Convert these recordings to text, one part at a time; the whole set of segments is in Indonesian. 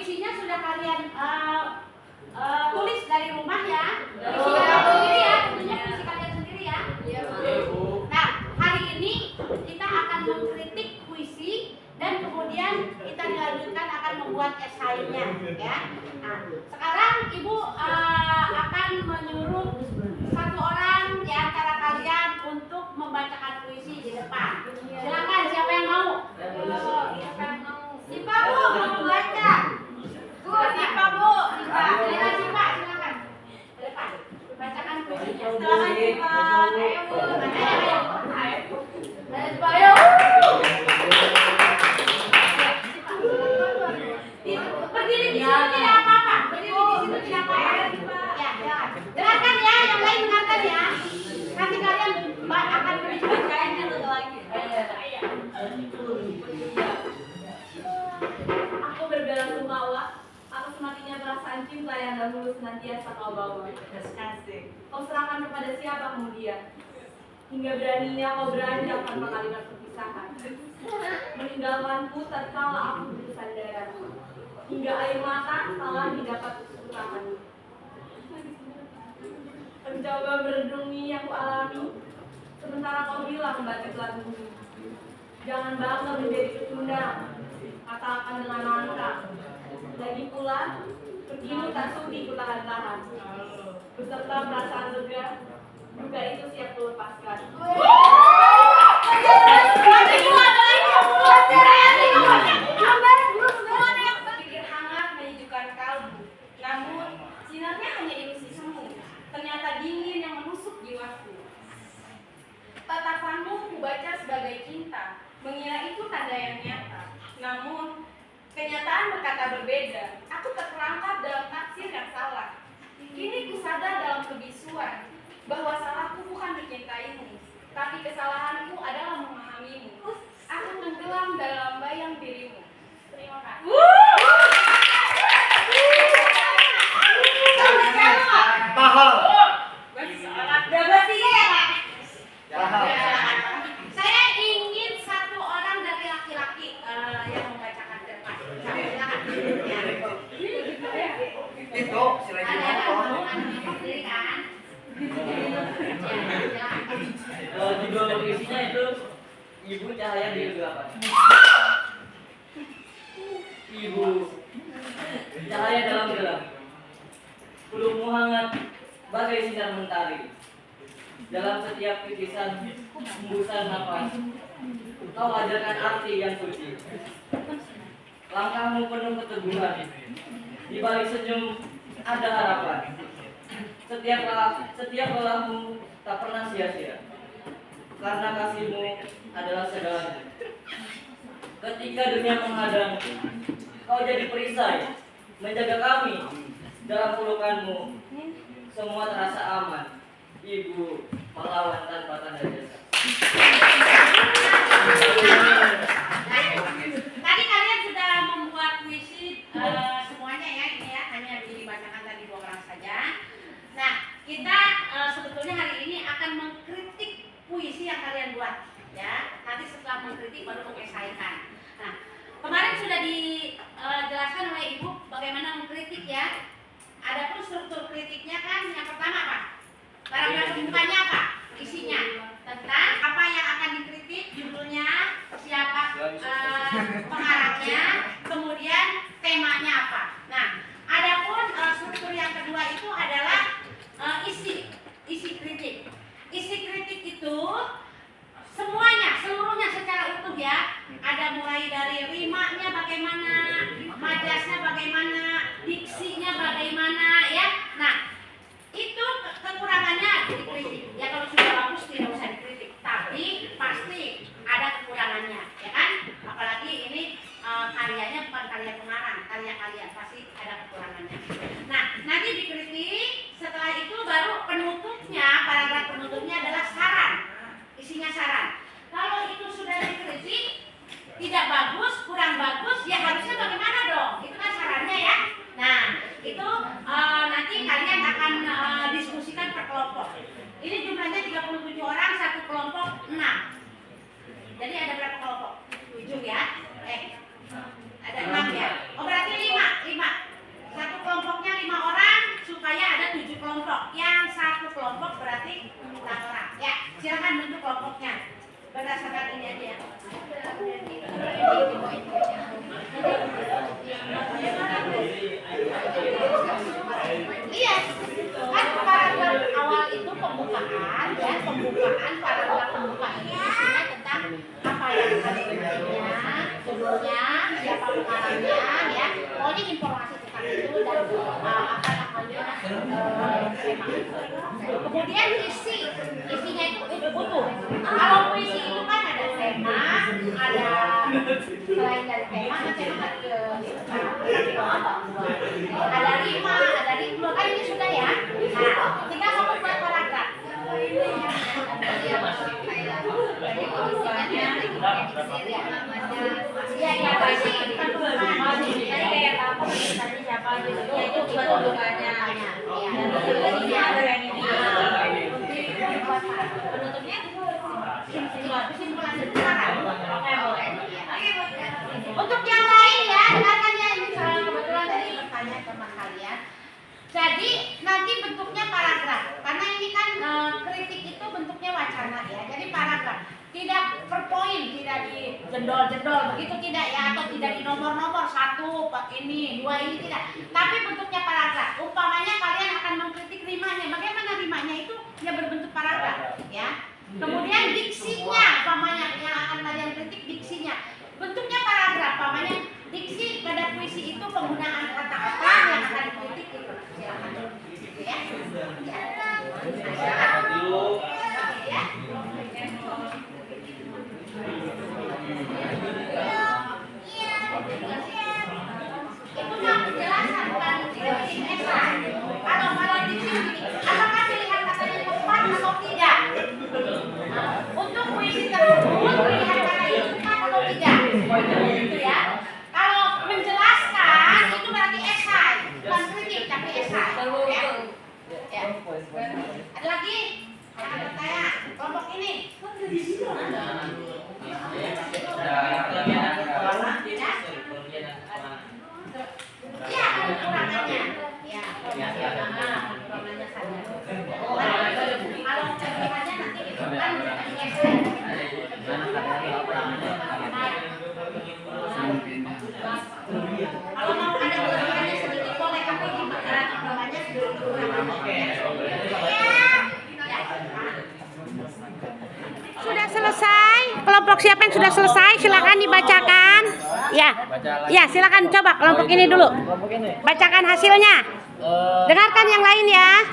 puisinya sudah kalian tulis dari rumah ya. Puisi kalian sendiri ya, tentunya puisi kalian sendiri ya. Nah, hari ini kita akan mengkritik puisi dan kemudian kita dilanjutkan akan membuat esainya ya. Nah, sekarang Ibu akan menyuruh satu orang di antara kalian untuk membacakan puisi di depan. Silakan, siapa yang mau? Sipa Bu, mau membaca. Bu, Sipa Bu, silakan Sipa, silakan. Ke depan. Bacakan puisinya. Silakan Sipa. Ayo Bu, ayo. Berdiri di situ tidak apa-apa. Berdiri di situ tidak apa-apa. Ya, silakan. Dengarkan ya, yang lain dengarkan ya. Nanti kalian akan berbicara satu lagi. Aku berbela-sungkawa atas matinya perasaan cinta yang dahulu senantiasa kau bawa. Kau serahkan kepada siapa kemudian? Hingga beraninya kau beranjak tanpa kalimat perpisahan. Meninggalkanku tatkala aku bersandar. Hingga air mata telah didapat kekurangan. Mencoba merenungi yang kualami, sementara kau bilang batik lagumu. Jangan bangga menjadi pecundang, katakan dengan lantang. Lagi pula, pergimu tak sudi ku tahan-tahan. Beserta perasaan lega, juga itu siap ku lepaskan. Pikir hangat menyejukkan kalbu, namun sinarnya hanya ilusi semu. Ternyata dingin yang menusuk jiwaku. Tatapanmu kubaca sebagai cinta, mengira itu tanda yang nyata. Namun, kenyataan berkata berbeda. Aku terperangkap dalam tafsir yang salah. Kini ku sadar dalam kebisuan bahwa salahku bukan mencintaimu, tapi kesalahanku adalah memahamimu. Aku tenggelam dalam bayang dirimu. Terima kasih. Saya ingin satu orang dari laki-laki yang membacakan depan. Silakan. Itu silakan. Sendiri kan? Judul puisinya itu Ibu Cahaya di Kegelapan. Ibu cahaya dalam gelap, pelukmu hangat bagai sinar mentari. Dalam setiap titisan hembusan nafas, kau ajarkan arti yang suci. Langkahmu penuh keteguhan, di balik senyum ada harapan. Setiap lelahmu tak pernah sia-sia, karena kasihmu adalah segalanya. Ketika dunia menghadang, kau jadi perisai, menjaga kami dalam pelukanmu. Semua terasa aman, Ibu melawan tanpa tanda jasa. Tadi kalian sudah membuat puisi semuanya ya, ini ya, hanya dibacakan tadi 2 orang saja. Nah, kita sebetulnya hari ini akan mengkritik puisi yang kalian buat ya. Nanti setelah mengkritik baru mengesaikan. Nah, kemarin sudah dijelaskan oleh Ibu bagaimana mengkritik ya. Adapun struktur kritiknya kan yang pertama apa? Paragraf pembukanya apa? Isinya tentang apa yang akan dikritik, judulnya, siapa pengarangnya, kemudian temanya apa. Nah, adapun struktur yang kedua itu adalah isi kritik. Isi kritik itu seluruhnya secara utuh ya. Ada mulai dari rimanya bagaimana, majasnya bagaimana, diksinya bagaimana ya. Nah, itu kekurangannya dikritik. Ya kalau sudah bagus tidak usah dikritik, tapi pasti ada kekurangannya, ya kan? Apalagi ini karyanya bukan karya pengarang, karya kalian pasti ada kekurangannya. Nah, nanti dikritik. Setelah itu baru penutupnya, paragraf penutupnya adalah saran. Isinya saran. Kalau itu sudah dikritik, tidak bagus, kurang bagus, ya harusnya bagaimana dong? Itu kan sarannya ya. Nah, itu nanti kalian akan diskusikan per kelompok. Ini jumlahnya 37 orang, satu kelompok 6. Jadi ada berapa kelompok? 7 ya? Ada 6 ya? Oh berarti 5 Kemudian isinya itu utuh. Kalau puisi itu kan ada tema, ada selain dari tema, ada rima, ada ritme, kan ini sudah ya. Nah, kita mau buat paragraf. Ya, puisi bukan pembukaan. Jadi kayak apa tadi siapa gitu, ya itu cuma pembukaannya. Penutupnya kesimpulan sederhana. Untuk yang lain ya, dengarkan ya, ini soal kebetulan dari pertanyaan teman kalian. Jadi nanti bentuknya paragraf, karena ini kan kritik itu bentuknya wacana ya. Jadi paragraf, tidak per poin, tidak di jendol-jendol begitu tidak ya, atau tidak di nomor-nomor 1 ini 2 ini tidak. Tapi bentuknya paragraf. Umpamanya kalian akan mengkritik rimanya, bagaimana rimanya itu ya berbentuk paragraf ya. Kemudian diksinya, umpamanya yang akan kalian kritik diksinya, bentuknya paragraf. Umpamanya diksi pada puisi itu penggunaan kata-kata yang akan dikritik itu. Silakan. Gitu ya. Ya. Itu mah penjelasan bukan bikin esai. Kalau diksi apakah pilihan katanya tepat atau tidak? Untuk puisi tersebut pilihan kata itu tepat atau tidak? Gitu ya. Kalau menjelaskan itu berarti esai, bukan kritik tapi esai. Ya. Ya. Ada lagi? Yang bertanya, kelompok ini. Ya, ada kekurangannya. Ya, kekurangannya saja. Kalau kelebihannya nanti itu kan kalau mau ada kelebihannya sedikit boleh, tapi di kekurangannya sudah selesai. Kelompok siapa yang sudah selesai silakan dibacakan. Ya. Ya, silakan coba kelompok ini dulu. Bacakan hasilnya. Dengarkan yang lain ya.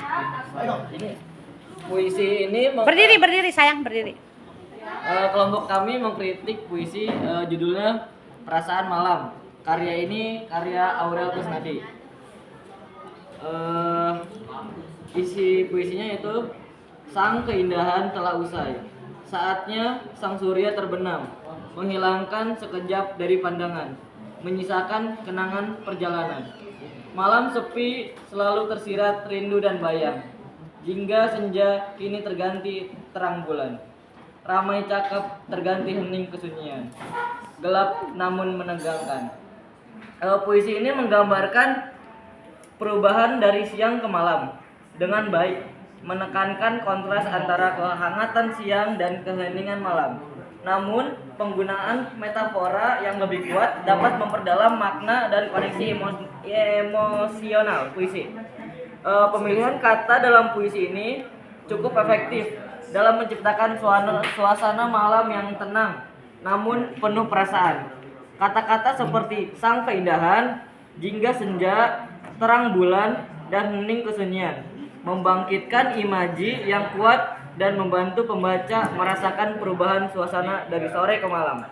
Ini puisi ini Berdiri sayang, berdiri. kelompok kami mengkritik puisi judulnya Perasaan Malam. Karya ini karya Aurel Kusnadi. Isi puisinya itu sang keindahan telah usai. Saatnya sang surya terbenam, menghilangkan sekejap dari pandangan, menyisakan kenangan perjalanan. Malam sepi selalu tersirat rindu dan bayang. Jingga senja kini terganti terang bulan. Ramai cakap terganti hening kesunyian. Gelap namun menegangkan. Puisi ini menggambarkan perubahan dari siang ke malam dengan baik, menekankan kontras antara kehangatan siang dan keheningan malam. Namun, penggunaan metafora yang lebih kuat dapat memperdalam makna dan koneksi emosional puisi. Pemilihan kata dalam puisi ini cukup efektif dalam menciptakan suasana malam yang tenang namun penuh perasaan. Kata-kata seperti sang keindahan, jingga senja, terang bulan, dan hening kesunyian membangkitkan imaji yang kuat dan membantu pembaca merasakan perubahan suasana dari sore ke malam.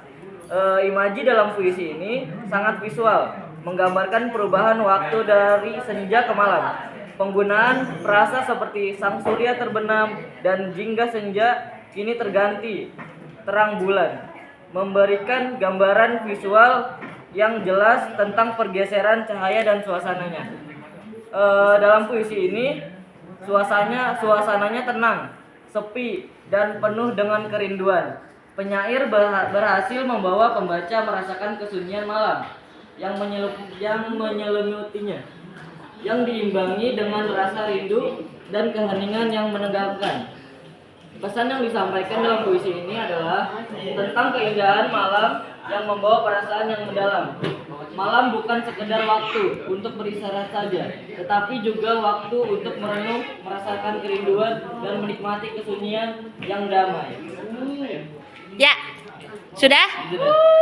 Imaji dalam puisi ini sangat visual, menggambarkan perubahan waktu dari senja ke malam. Penggunaan frasa seperti sang surya terbenam dan jingga senja kini terganti terang bulan memberikan gambaran visual yang jelas tentang pergeseran cahaya dan suasananya. Dalam puisi ini suasananya tenang, sepi, dan penuh dengan kerinduan. Penyair berhasil membawa pembaca merasakan kesunyian malam yang menyelimutinya, yang diimbangi dengan rasa rindu dan keheningan yang menegangkan. Pesan yang disampaikan dalam puisi ini adalah tentang keindahan malam yang membawa perasaan yang mendalam. Malam bukan sekedar waktu untuk beristirahat saja, tetapi juga waktu untuk merenung, merasakan kerinduan, dan menikmati kesunyian yang damai. Ya, sudah?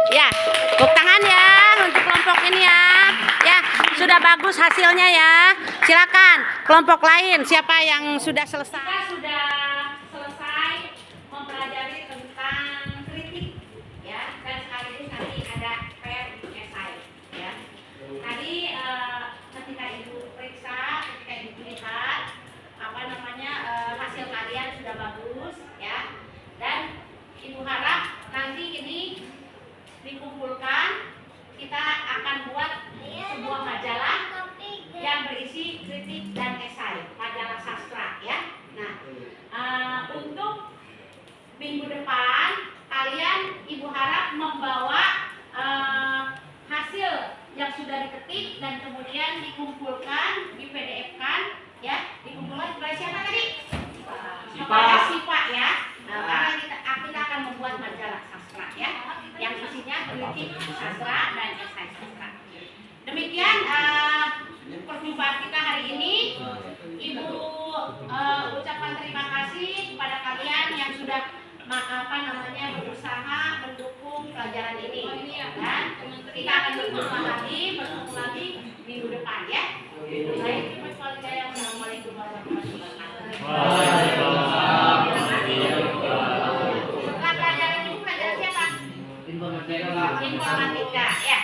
Ya, tepuk tangan ya untuk kelompok ini ya. Ya, sudah bagus hasilnya ya. Silakan kelompok lain siapa yang sudah selesai. yang sudah diketik dan kemudian dikumpulkan, di PDF-kan, ya, dikumpulkan kepada siapa tadi? Kepada Sipa ya. Nah, karena kita akan membuat majalah sastra ya, yang isinya berisi sastra dan esai sastra. Demikian perjumpaan kita hari ini. Ibu ucapkan terima kasih kepada kalian yang sudah berusaha mendukung pelajaran ini. Dan kita akan bertemu lagi minggu depan ya. Baik, Assalamualaikum warahmatullahi wabarakatuh. Setelah pelajaran ibu pelajaran siapa? Informatika ya.